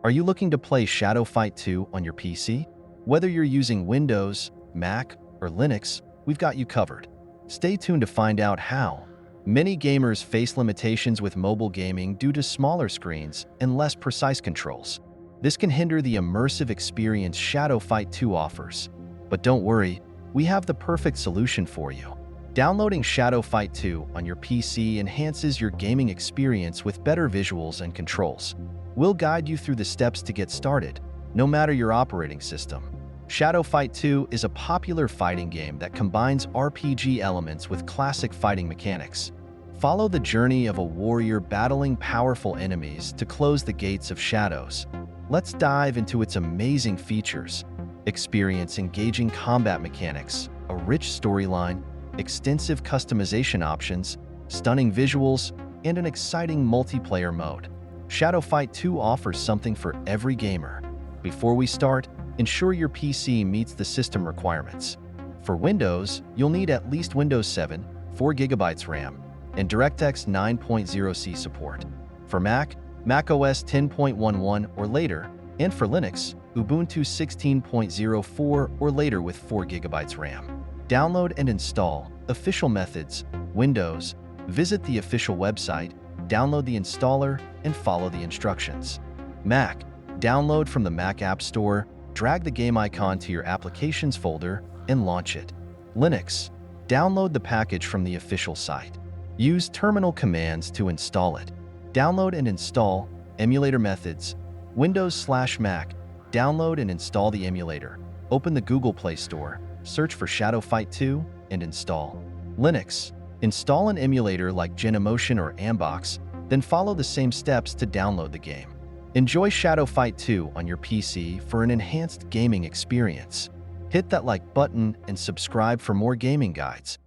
Are you looking to play Shadow Fight 2 on your PC? Whether you're using Windows, Mac, or Linux, we've got you covered. Stay tuned to find out how. Many gamers face limitations with mobile gaming due to smaller screens and less precise controls. This can hinder the immersive experience Shadow Fight 2 offers. But don't worry, we have the perfect solution for you. Downloading Shadow Fight 2 on your PC enhances your gaming experience with better visuals and controls. We'll guide you through the steps to get started, no matter your operating system. Shadow Fight 2 is a popular fighting game that combines RPG elements with classic fighting mechanics. Follow the journey of a warrior battling powerful enemies to close the gates of shadows. Let's dive into its amazing features. Experience engaging combat mechanics, a rich storyline, extensive customization options, stunning visuals, and an exciting multiplayer mode. Shadow Fight 2 offers something for every gamer. Before we start, ensure your PC meets the system requirements. For Windows, you'll need at least Windows 7, 4GB RAM, and DirectX 9.0C support. For Mac, macOS 10.11 or later, and for Linux, Ubuntu 16.04 or later with 4GB RAM. Download and install. Official methods. Windows. Visit the official website, download the installer, and follow the instructions. Mac. Download from the Mac App Store, drag the game icon to your Applications folder, and launch it. Linux. Download the package from the official site. Use terminal commands to install it. Download and install. Emulator methods. Windows/Mac. Download and install the emulator. Open the Google Play Store, search for Shadow Fight 2, and install. Linux. Install an emulator like Genemotion or Ambox, then follow the same steps to download the game. Enjoy Shadow Fight 2 on your PC for an enhanced gaming experience. Hit that like button and subscribe for more gaming guides.